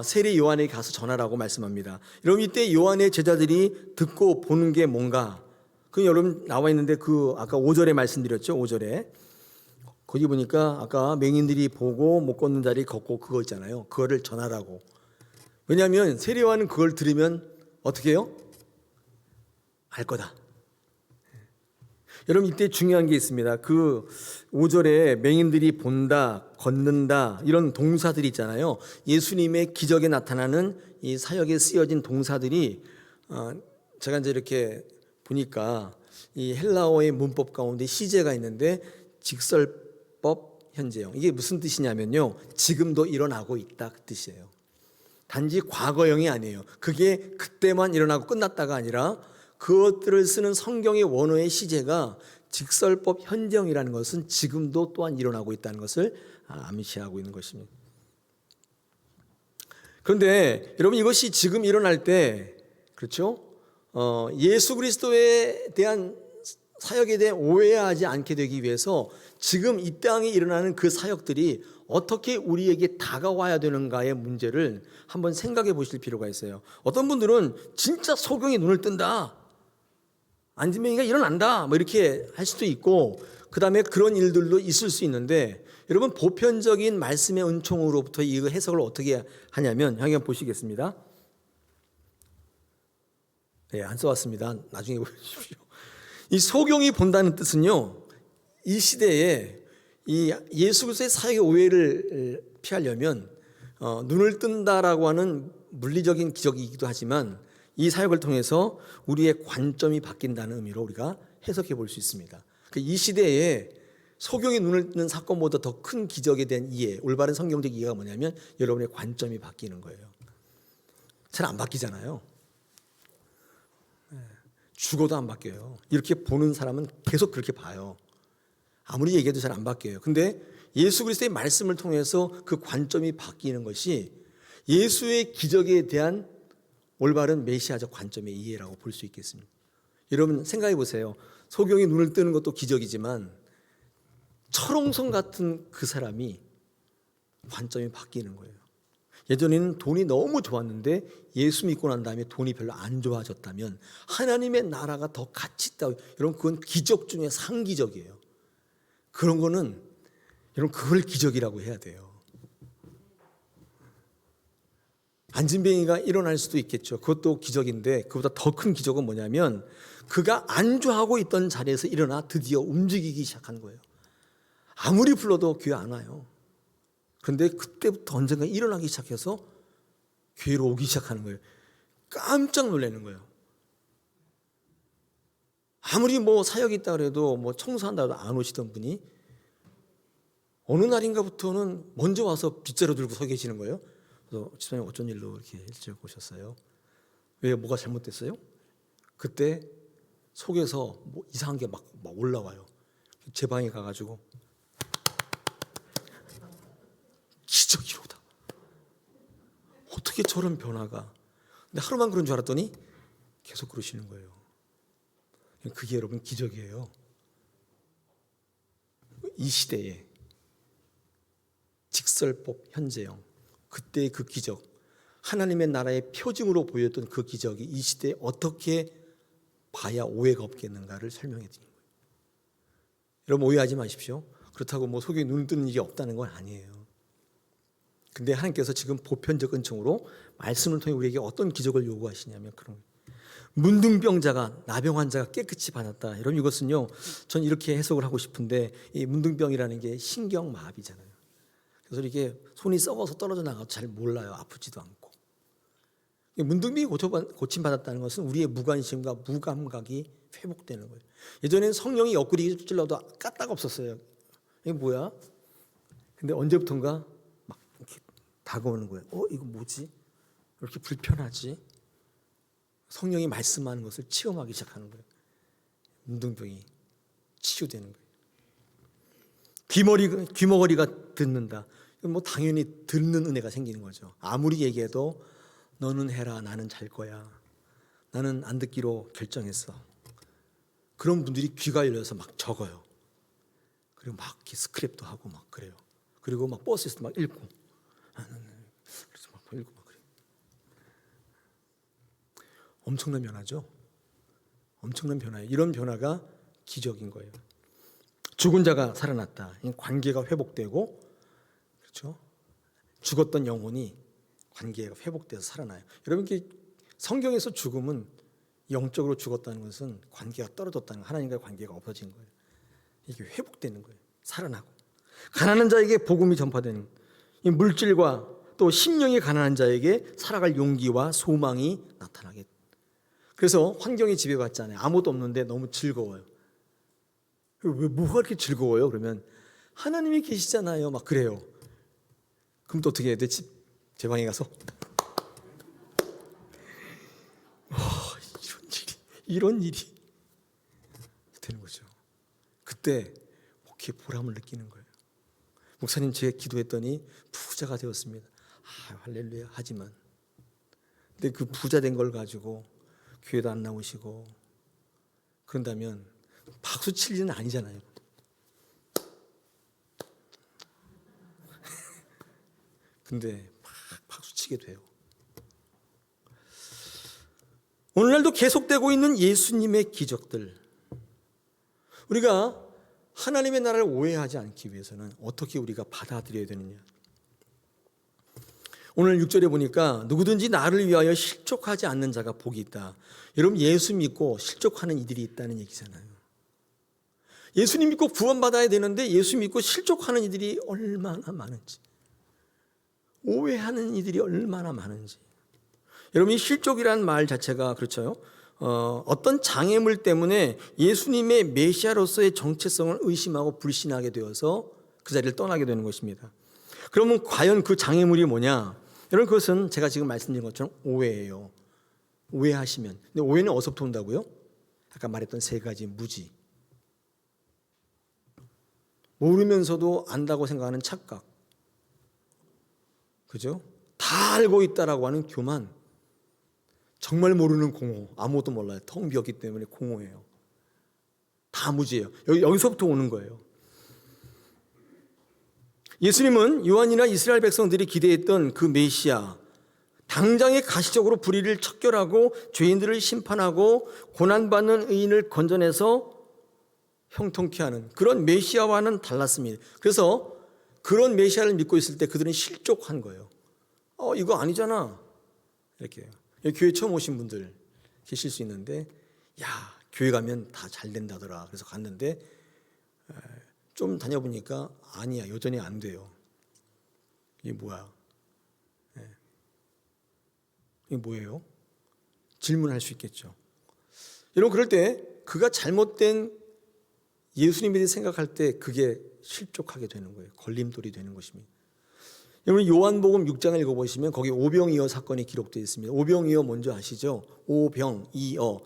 세례 요한에게 가서 전하라고 말씀합니다. 여러분, 이때 요한의 제자들이 듣고 보는 게 뭔가? 그 여러분 나와 있는데 그 아까 5절에 말씀드렸죠. 5절에 거기 보니까 아까 맹인들이 보고 못 걷는 자리 걷고 그거 있잖아요. 그거를 전하라고. 왜냐하면 세례 요한은 그걸 들으면 어떻게 해요? 알 거다. 여러분, 이때 중요한 게 있습니다. 그 5절에 맹인들이 본다, 걷는다 이런 동사들이 있잖아요. 예수님의 기적에 나타나는 이 사역에 쓰여진 동사들이 제가 이제 이렇게 보니까 이 헬라어의 문법 가운데 시제가 있는데 직설법 현재형. 이게 무슨 뜻이냐면요, 지금도 일어나고 있다 그 뜻이에요. 단지 과거형이 아니에요. 그게 그때만 일어나고 끝났다가 아니라 그것들을 쓰는 성경의 원어의 시제가 직설법 현재형이라는 것은 지금도 또한 일어나고 있다는 것을 암시하고 있는 것입니다. 그런데 여러분, 이것이 지금 일어날 때, 그렇죠? 예수 그리스도에 대한 사역에 대해 오해하지 않게 되기 위해서 지금 이 땅에 일어나는 그 사역들이 어떻게 우리에게 다가와야 되는가의 문제를 한번 생각해 보실 필요가 있어요. 어떤 분들은 진짜 소경이 눈을 뜬다, 안진뱅이가 일어난다 뭐 이렇게 할 수도 있고, 그 다음에 그런 일들도 있을 수 있는데, 여러분 보편적인 말씀의 은총으로부터 이 해석을 어떻게 하냐면, 한번 보시겠습니다. 네, 안 써왔습니다. 나중에 보십시오. 이 소경이 본다는 뜻은요, 이 시대에 이 예수 그리스도의 사역의 오해를 피하려면 눈을 뜬다라고 하는 물리적인 기적이기도 하지만 이 사역을 통해서 우리의 관점이 바뀐다는 의미로 우리가 해석해 볼 수 있습니다. 이 시대에 소경이 눈을 뜨는 사건보다 더 큰 기적에 대한 이해, 올바른 성경적 이해가 뭐냐면 여러분의 관점이 바뀌는 거예요. 잘 안 바뀌잖아요. 죽어도 안 바뀌어요. 이렇게 보는 사람은 계속 그렇게 봐요. 아무리 얘기해도 잘 안 바뀌어요. 근데 예수 그리스도의 말씀을 통해서 그 관점이 바뀌는 것이 예수의 기적에 대한 올바른 메시아적 관점의 이해라고 볼 수 있겠습니다. 여러분 생각해 보세요. 소경이 눈을 뜨는 것도 기적이지만 철옹성 같은 그 사람이 관점이 바뀌는 거예요. 예전에는 돈이 너무 좋았는데 예수 믿고 난 다음에 돈이 별로 안 좋아졌다면 하나님의 나라가 더 가치 있다. 여러분 그건 기적 중에 상기적이에요. 그런 거는 여러분 그걸 기적이라고 해야 돼요. 안진뱅이가 일어날 수도 있겠죠. 그것도 기적인데 그보다 더 큰 기적은 뭐냐면 그가 안주하고 있던 자리에서 일어나 드디어 움직이기 시작한 거예요. 아무리 불러도 교회 안 와요. 그런데 그때부터 언젠가 일어나기 시작해서 교회로 오기 시작하는 거예요. 깜짝 놀라는 거예요. 아무리 뭐 사역이 있다 그래도 뭐 청소한다고 안 오시던 분이 어느 날인가부터는 먼저 와서 빗자루 들고 서 계시는 거예요. 그래서 집사님 어쩐 일로 이렇게 일찍 오셨어요? 왜 뭐가 잘못됐어요? 그때 속에서 뭐 이상한 게 막 올라와요. 제 방에 가가지고 기적이로다. 어떻게 저런 변화가? 근데 하루만 그런 줄 알았더니 계속 그러시는 거예요. 그게 여러분 기적이에요. 이 시대에 직설법 현재형, 그때의 그 기적, 하나님의 나라의 표징으로 보였던 그 기적이 이 시대에 어떻게 봐야 오해가 없겠는가를 설명해 드리는 거예요. 여러분 오해하지 마십시오. 그렇다고 뭐 속에 눈 뜨는 일이 없다는 건 아니에요. 근데 하나님께서 지금 보편적 은총으로 말씀을 통해 우리에게 어떤 기적을 요구하시냐면 그런 거예요. 문둥병자가, 나병 환자가 깨끗이 받았다. 여러분 이것은요, 전 이렇게 해석을 하고 싶은데 이 문둥병이라는 게 신경마비잖아요. 그래서 이게 손이 썩어서 떨어져 나가도 잘 몰라요. 아프지도 않고. 문둥병이 고침받았다는 것은 우리의 무관심과 무감각이 회복되는 거예요. 예전에는 성령이 옆구리 찔러도 까딱 없었어요. 이게 뭐야? 근데 언제부턴가 막 이렇게 다가오는 거예요. 이거 뭐지? 왜 이렇게 불편하지? 성령이 말씀하는 것을 체험하기 시작하는 거예요. 문둥병이 치유되는 거예요. 귀머거리가 듣는다. 뭐 당연히 듣는 은혜가 생기는 거죠. 아무리 얘기해도 너는 해라, 나는 잘 거야. 나는 안 듣기로 결정했어. 그런 분들이 귀가 열려서 막 적어요. 그리고 막 스크랩도 하고 막 그래요. 그리고 막 버스에서 막 읽고, 그래서 막 읽고 막 그래요. 엄청난 변화죠. 엄청난 변화예요. 이런 변화가 기적인 거예요. 죽은 자가 살아났다. 관계가 회복되고, 그렇죠? 죽었던 영혼이 관계가 회복돼서 살아나요. 여러분, 성경에서 죽음은 영적으로 죽었다는 것은 관계가 떨어졌다는 거예요. 하나님과의 관계가 없어진 거예요. 이게 회복되는 거예요. 살아나고 가난한 자에게 복음이 전파되는, 이 물질과 또 심령이 가난한 자에게 살아갈 용기와 소망이 나타나게. 그래서 환경이 지배받잖아요. 아무것도 없는데 너무 즐거워요. 왜 뭐가 이렇게 즐거워요? 그러면 하나님이 계시잖아요. 막 그래요. 그럼 또 어떻게 해야 돼? 제 방에 가서 이런 일이 되는 거죠. 그때 목회의 보람을 느끼는 거예요. 목사님, 제가 기도했더니 부자가 되었습니다. 할렐루야. 하지만 근데 그 부자 된 걸 가지고 교회도 안 나오시고 그런다면 박수 칠 일은 아니잖아요. 근데 막 박수 치게 돼요. 오늘날도 계속되고 있는 예수님의 기적들, 우리가 하나님의 나라를 오해하지 않기 위해서는 어떻게 우리가 받아들여야 되느냐. 오늘 6절에 보니까 누구든지 나를 위하여 실족하지 않는 자가 복이 있다. 여러분, 예수 믿고 실족하는 이들이 있다는 얘기잖아요. 예수님 믿고 구원받아야 되는데 예수 믿고 실족하는 이들이 얼마나 많은지, 오해하는 이들이 얼마나 많은지. 여러분, 이 실족이라는 말 자체가 그렇죠. 어떤 장애물 때문에 예수님의 메시아로서의 정체성을 의심하고 불신하게 되어서 그 자리를 떠나게 되는 것입니다. 그러면 과연 그 장애물이 뭐냐? 여러분, 그것은 제가 지금 말씀드린 것처럼 오해예요. 오해하시면. 근데 오해는 어디서부터 온다고요? 아까 말했던 세 가지 무지. 모르면서도 안다고 생각하는 착각. 그죠? 다 알고 있다라고 하는 교만. 정말 모르는 공허. 아무것도 몰라요. 텅 비었기 때문에 공허해요. 다 무지예요. 여기서부터 오는 거예요. 예수님은 요한이나 이스라엘 백성들이 기대했던 그 메시아, 당장에 가시적으로 불의를 척결하고 죄인들을 심판하고 고난받는 의인을 건져내서 형통케 하는 그런 메시아와는 달랐습니다. 그래서 그런 메시아를 믿고 있을 때 그들은 실족한 거예요. 이거 아니잖아. 이렇게. 교회 처음 오신 분들 계실 수 있는데, 야, 교회 가면 다 잘 된다더라. 그래서 갔는데 좀 다녀보니까 아니야, 여전히 안 돼요. 이게 뭐야? 이게 뭐예요? 질문할 수 있겠죠. 여러분, 그럴 때 그가 잘못된 예수님에 대해 생각할 때 그게 실족하게 되는 거예요. 걸림돌이 되는 것입니다. 여러분, 요한복음 6장을 읽어보시면 거기 오병이어 사건이 기록되어 있습니다. 오병이어 뭔지 아시죠? 오병이어,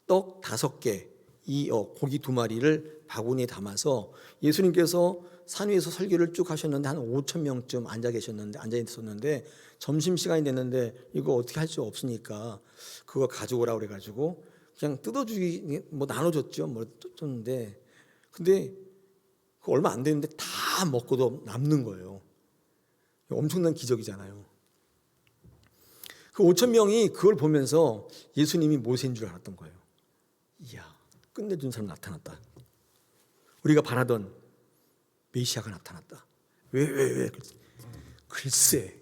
떡 5개, 이어, 고기 2마리를 바구니에 담아서 예수님께서 산 위에서 설교를 쭉 하셨는데 한 5천 명쯤 앉아 있었는데 점심시간이 됐는데 이거 어떻게 할 수 없으니까 그거 가져오라고 그래가지고 그냥 뜯어주기, 뭐 나눠줬죠. 뭐 줬는데, 근데 그 얼마 안 되는데 다 먹고도 남는 거예요. 엄청난 기적이잖아요. 그 5천 명이 그걸 보면서 예수님이 모세인 줄 알았던 거예요. 이야, 끝내준 사람 나타났다. 우리가 바라던 메시아가 나타났다. 왜? 글쎄,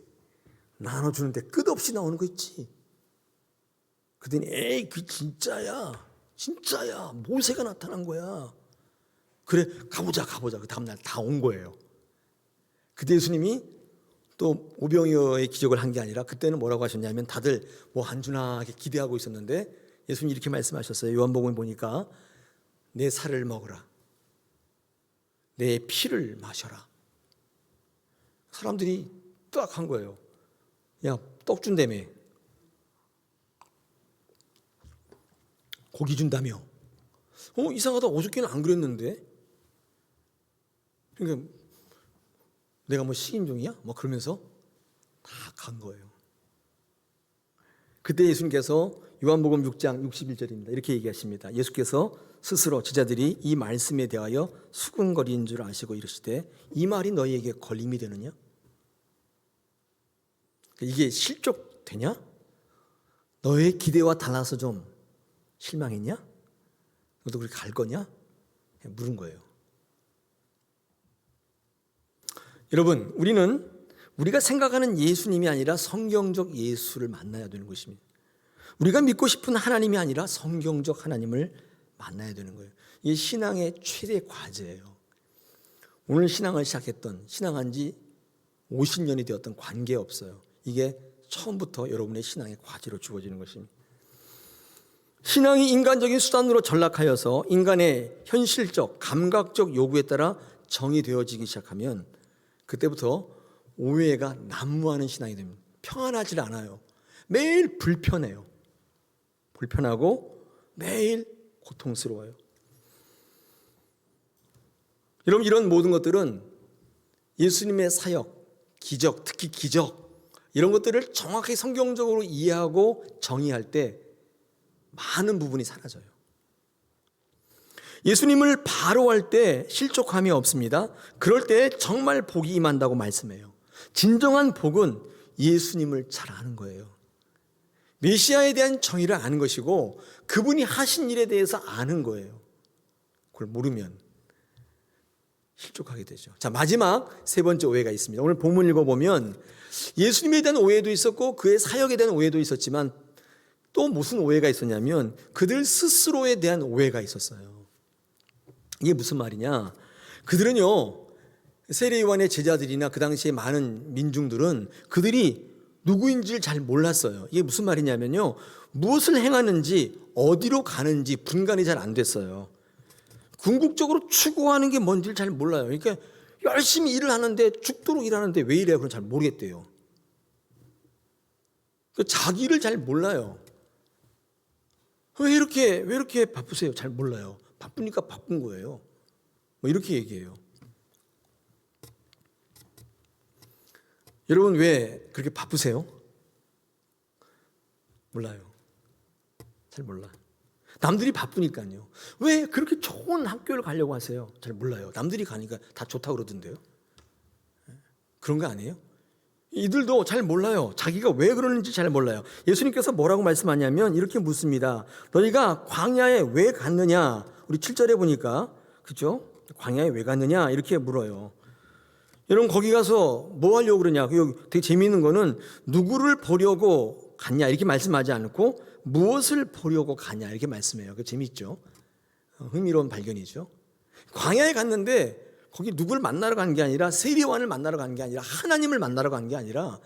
나눠주는데 끝없이 나오는 거 있지. 그랬더니 에이, 그 진짜야. 모세가 나타난 거야. 그래, 가보자. 그 다음날 다 온 거예요. 그때 예수님이 또 오병이어의 기적을 한 게 아니라 그때는 뭐라고 하셨냐면 다들 뭐 안 주나 기대하고 있었는데 예수님이 이렇게 말씀하셨어요. 요한복음에 보니까 내 살을 먹으라, 내 피를 마셔라. 사람들이 딱 한 거예요. 야, 떡 준다며, 고기 준다며, 이상하다. 어저께는 안 그랬는데. 그러니까 내가 뭐 식인종이야? 뭐 그러면서 다 간 거예요. 그때 예수님께서 요한복음 6장 61절입니다. 이렇게 얘기하십니다. 예수께서 스스로 제자들이 이 말씀에 대하여 수군거리는 줄 아시고 이르시되 이 말이 너희에게 걸림이 되느냐? 이게 실족되냐? 너의 기대와 달라서 좀 실망했냐? 너도 그렇게 갈 거냐? 물은 거예요. 여러분, 우리가 생각하는 예수님이 아니라 성경적 예수를 만나야 되는 것입니다. 우리가 믿고 싶은 하나님이 아니라 성경적 하나님을 만나야 되는 거예요. 이게 신앙의 최대 과제예요. 오늘 신앙을 시작했던, 신앙한 지 50년이 되었던 관계없어요. 이게 처음부터 여러분의 신앙의 과제로 주어지는 것입니다. 신앙이 인간적인 수단으로 전락하여서 인간의 현실적, 감각적 요구에 따라 정의되어지기 시작하면 그때부터 오해가 난무하는 신앙이 됩니다. 평안하지 않아요. 매일 불편해요. 불편하고 매일 고통스러워요. 여러분, 이런 모든 것들은 예수님의 사역, 기적, 특히 기적 이런 것들을 정확히 성경적으로 이해하고 정의할 때 많은 부분이 사라져요. 예수님을 바로 할 때 실족함이 없습니다. 그럴 때 정말 복이 임한다고 말씀해요. 진정한 복은 예수님을 잘 아는 거예요. 메시아에 대한 정의를 아는 것이고 그분이 하신 일에 대해서 아는 거예요. 그걸 모르면 실족하게 되죠. 자, 마지막 세 번째 오해가 있습니다. 오늘 본문 읽어보면 예수님에 대한 오해도 있었고 그의 사역에 대한 오해도 있었지만 또 무슨 오해가 있었냐면 그들 스스로에 대한 오해가 있었어요. 이게 무슨 말이냐? 그들은요, 세례요한의 제자들이나 그 당시에 많은 민중들은 그들이 누구인지를 잘 몰랐어요. 이게 무슨 말이냐면요, 무엇을 행하는지 어디로 가는지 분간이 잘 안 됐어요. 궁극적으로 추구하는 게 뭔지를 잘 몰라요. 그러니까 열심히 일을 하는데 죽도록 일하는데 왜 이래요? 그건 잘 모르겠대요. 자기를 잘 몰라요. 왜 이렇게 바쁘세요? 잘 몰라요. 바쁘니까 바쁜 거예요. 뭐 이렇게 얘기해요. 여러분, 왜 그렇게 바쁘세요? 몰라요. 잘 몰라. 남들이 바쁘니까요. 왜 그렇게 좋은 학교를 가려고 하세요? 잘 몰라요. 남들이 가니까 다 좋다고 그러던데요. 그런 거 아니에요? 이들도 잘 몰라요. 자기가 왜 그러는지 잘 몰라요. 예수님께서 뭐라고 말씀하냐면 이렇게 묻습니다. 너희가 광야에 왜 갔느냐? 우리 7절에 보니까, 그렇죠? 광야에 왜 갔느냐? 이렇게 물어요. 여러분, 거기 가서 뭐 하려고 그러냐? 여기 되게 재미있는 거는 누구를 보려고 갔냐 이렇게 말씀하지 않고 무엇을 보려고 가냐 이렇게 말씀해요. 그 재미있죠? 흥미로운 발견이죠. 광야에 갔는데 거기 누구를 만나러 간 게 아니라 세례요한을 만나러 간 게 아니라 하나님을 만나러 간 게 아니라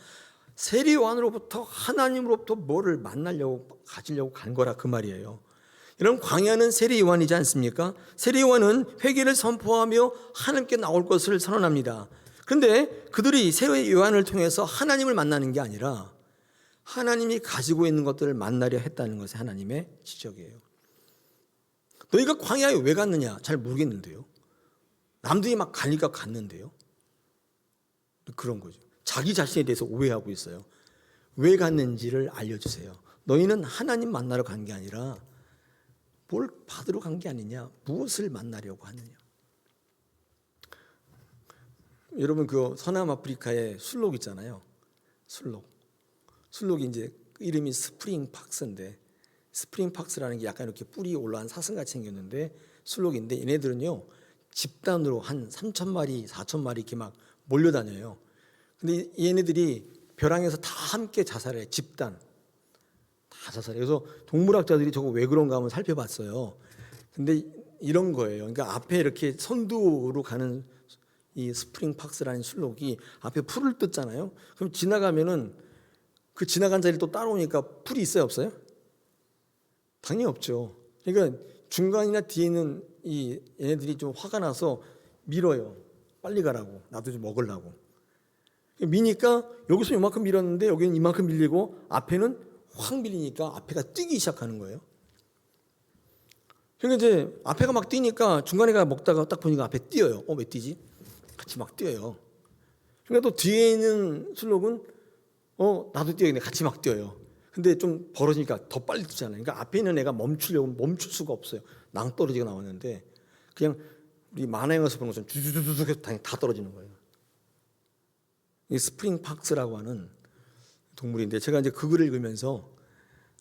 세례요한으로부터 하나님으로부터 뭐를 만나려고 가지려고 간 거라 그 말이에요. 여러분, 광야는 세례요한이지 않습니까? 세례요한은 회개를 선포하며 하나님께 나올 것을 선언합니다. 그런데 그들이 세례요한을 통해서 하나님을 만나는 게 아니라 하나님이 가지고 있는 것들을 만나려 했다는 것이 하나님의 지적이에요. 너희가 광야에 왜 갔느냐? 잘 모르겠는데요. 남들이 막 가니까 갔는데요. 그런 거죠. 자기 자신에 대해서 오해하고 있어요. 왜 갔는지를 알려주세요. 너희는 하나님 만나러 간 게 아니라 뭘 받으러 간 게 아니냐? 무엇을 만나려고 하느냐? 여러분, 그 서남 아프리카에 술록 있잖아요. 술록이 이제 이름이 스프링 팍스인데, 스프링 팍스라는 게 약간 이렇게 뿔이 올라간 사슴같이 생겼는데 술록인데, 얘네들은요 집단으로 한 3,000마리, 4,000마리 이렇게 막 몰려다녀요. 근데 얘네들이 벼랑에서 다 함께 자살해. 집단 다 자살해. 그래서 동물학자들이 저거 왜 그런가 한번 살펴봤어요. 근데 이런 거예요. 그러니까 앞에 이렇게 선두로 가는 이 스프링 팍스라는 술록이 앞에 풀을 뜯잖아요. 그럼 지나가면은 그 지나간 자리를 또 따라오니까 풀이 있어요, 없어요? 당연히 없죠. 그러니까 중간이나 뒤에 있는 이 얘네들이 좀 화가 나서 밀어요. 빨리 가라고. 나도 좀 먹으려고. 미니까 여기서 이만큼 밀었는데 여기는 이만큼 밀리고 앞에는 확 밀리니까 앞에가 뛰기 시작하는 거예요. 그러니까 이제 앞에가 막 뛰니까 중간에가 먹다가 딱 보니까 앞에 뛰어요. 왜 뛰지? 같이 막 뛰어요. 그러니까 또 뒤에 있는 술록은 나도 뛰어야겠네. 같이 막 뛰어요. 근데 좀 벌어지니까 더 빨리 뛰잖아요. 그러니까 앞에 있는 애가 멈추려고 멈출 수가 없어요. 낭떠러지가 나왔는데 그냥 우리 만화 영화에서 보는 것처럼 주주주주 해서 다 떨어지는 거예요. 이 스프링 팍스라고 하는 동물인데 제가 이제 그 글을 읽으면서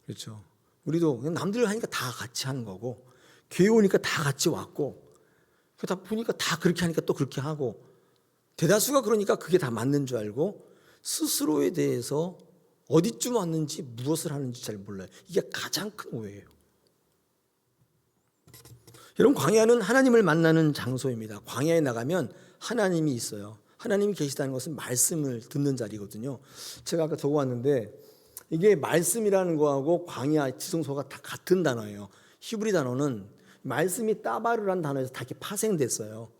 그렇죠. 우리도 그냥 남들 하니까 다 같이 하는 거고 교회 오니까 다 같이 왔고 그러다 보니까 다 그렇게 하니까 또 그렇게 하고 대다수가 그러니까 그게 다 맞는 줄 알고 스스로에 대해서 어디쯤 왔는지 무엇을 하는지 잘 몰라요. 이게 가장 큰 오해예요. 여러분 광야는 하나님을 만나는 장소입니다. 광야에 나가면 하나님이 있어요. 하나님이 계시다는 것은 말씀을 듣는 자리거든요. 제가 아까 적어왔는데 이게 말씀이라는 거하고 광야, 지성소가 다 같은 단어예요. 히브리 단어는 말씀이 따바르라는 단어에서 다 이렇게 파생됐어요.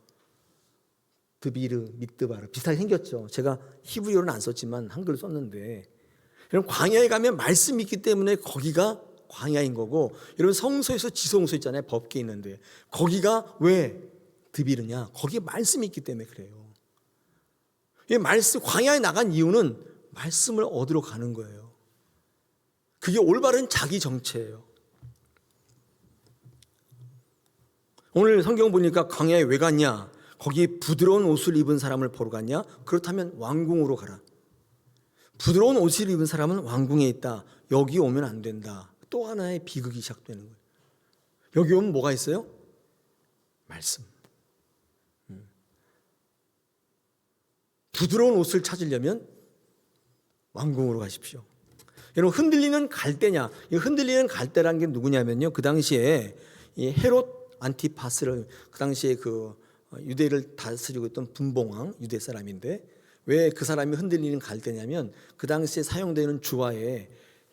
드비르, 미드바르 비슷하게 생겼죠. 제가 히브리어는 안 썼지만 한글을 썼는데 여러분 광야에 가면 말씀이 있기 때문에 거기가 광야인 거고 여러분 성소에서 지성소 있잖아요. 법궤 있는데 거기가 왜 드비르냐? 거기에 말씀이 있기 때문에 그래요. 이 말씀 광야에 나간 이유는 말씀을 얻으러 가는 거예요. 그게 올바른 자기 정체예요. 오늘 성경 보니까 광야에 왜 갔냐? 거기 부드러운 옷을 입은 사람을 보러 갔냐? 그렇다면 왕궁으로 가라. 부드러운 옷을 입은 사람은 왕궁에 있다. 여기 오면 안 된다. 또 하나의 비극이 시작되는 거예요. 여기 오면 뭐가 있어요? 말씀. 부드러운 옷을 찾으려면 왕궁으로 가십시오. 여러분 흔들리는 갈대냐? 이 흔들리는 갈대라는 게 누구냐면요. 그 당시에 이 헤롯 안티파스를 그 당시에 그 유대를 다스리고 있던 분봉왕 유대 사람인데 왜 그 사람이 흔들리는 갈대냐면 그 당시에 사용되는 주화에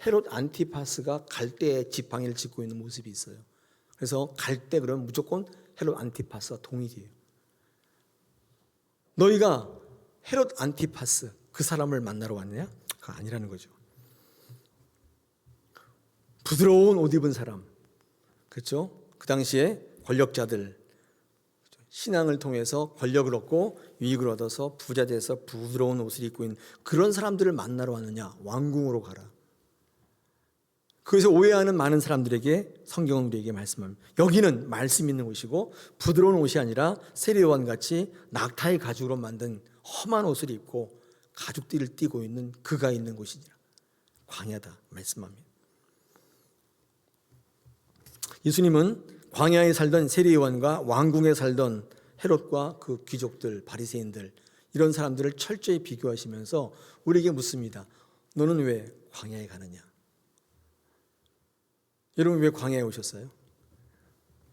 헤롯 안티파스가 갈대의 지팡이를 짚고 있는 모습이 있어요. 그래서 갈대 그러면 무조건 헤롯 안티파스와 동일이에요. 너희가 헤롯 안티파스 그 사람을 만나러 왔냐? 그거 아니라는 거죠. 부드러운 옷 입은 사람, 그렇죠? 그 당시에 권력자들 신앙을 통해서 권력을 얻고 유익을 얻어서 부자 돼서 부드러운 옷을 입고 있는 그런 사람들을 만나러 왔느냐? 왕궁으로 가라. 그래서 오해하는 많은 사람들에게 성경은 우리에게 말씀합니다. 여기는 말씀 있는 곳이고 부드러운 옷이 아니라 세례요한 같이 낙타의 가죽으로 만든 험한 옷을 입고 가죽띠를 띠고 있는 그가 있는 곳이니라. 광야다 말씀합니다. 예수님은 광야에 살던 세례요한과 왕궁에 살던 헤롯과 그 귀족들, 바리새인들 이런 사람들을 철저히 비교하시면서 우리에게 묻습니다. 너는 왜 광야에 가느냐? 여러분 왜 광야에 오셨어요?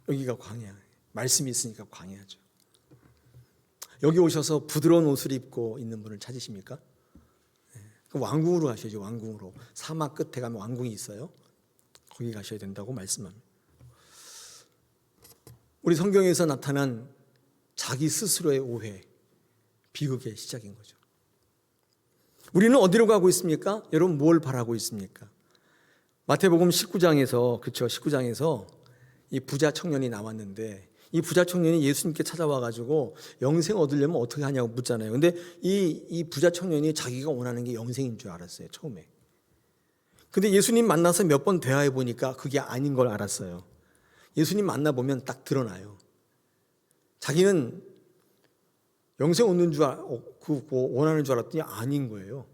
여기가 광야. 말씀이 있으니까 광야죠. 여기 오셔서 부드러운 옷을 입고 있는 분을 찾으십니까? 그럼 왕궁으로 가셔야죠. 왕궁으로. 사막 끝에 가면 왕궁이 있어요. 거기 가셔야 된다고 말씀합니다. 우리 성경에서 나타난 자기 스스로의 오해, 비극의 시작인 거죠. 우리는 어디로 가고 있습니까? 여러분 뭘 바라고 있습니까? 마태복음 19장에서 그렇죠. 19장에서 이 부자 청년이 나왔는데 이 부자 청년이 예수님께 찾아와 가지고 영생 얻으려면 어떻게 하냐고 묻잖아요. 근데 이 부자 청년이 자기가 원하는 게 영생인 줄 알았어요. 처음에. 근데 예수님 만나서 몇 번 대화해 보니까 그게 아닌 걸 알았어요. 예수님 만나보면 딱 드러나요. 자기는 영생 얻는 줄 원하는 줄 알았더니 아닌 거예요.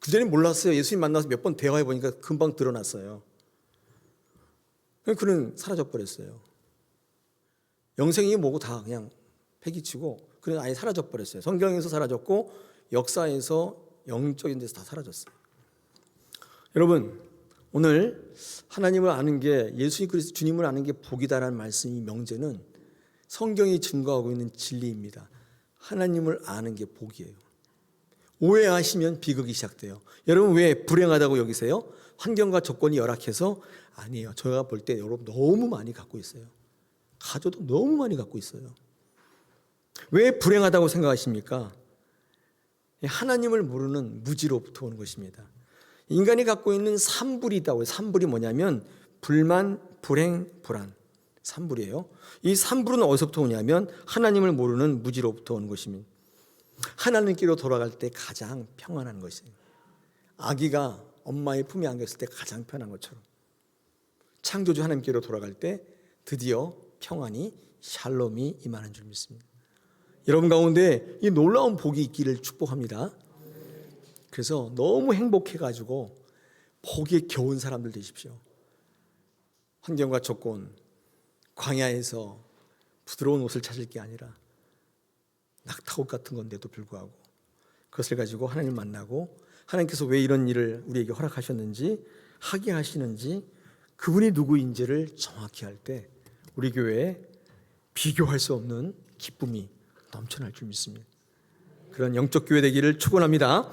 그전에 몰랐어요. 예수님 만나서 몇 번 대화해 보니까 금방 드러났어요. 그는 사라져버렸어요. 영생이 뭐고 다 그냥 폐기치고 그는 아예 사라져버렸어요. 성경에서 사라졌고 역사에서 영적인 데서 다 사라졌어요. 여러분 오늘 하나님을 아는 게 예수 그리스도 주님을 아는 게 복이다라는 말씀이 명제는 성경이 증거하고 있는 진리입니다. 하나님을 아는 게 복이에요. 오해하시면 비극이 시작돼요. 여러분 왜 불행하다고 여기세요? 환경과 조건이 열악해서? 아니에요. 제가 볼 때 여러분 너무 많이 갖고 있어요. 가져도 너무 많이 갖고 있어요. 왜 불행하다고 생각하십니까? 하나님을 모르는 무지로부터 오는 것입니다. 인간이 갖고 있는 산불이 있다고요. 산불이 뭐냐면 불만, 불행, 불안. 산불이에요. 이 산불은 어디서부터 오냐면 하나님을 모르는 무지로부터 오는 것입니다. 하나님께로 돌아갈 때 가장 평안한 것이에요. 아기가 엄마의 품에 안겼을 때 가장 편한 것처럼 창조주 하나님께로 돌아갈 때 드디어 평안이 샬롬이 임하는 줄 믿습니다. 여러분 가운데 이 놀라운 복이 있기를 축복합니다. 그래서 너무 행복해가지고 복에 겨운 사람들 되십시오. 환경과 조건, 광야에서 부드러운 옷을 찾을 게 아니라 낙타옷 같은 건데도 불구하고 그것을 가지고 하나님 만나고 하나님께서 왜 이런 일을 우리에게 허락하셨는지 하게 하시는지 그분이 누구인지를 정확히 할 때 우리 교회에 비교할 수 없는 기쁨이 넘쳐날 줄 믿습니다. 그런 영적 교회 되기를 축원합니다.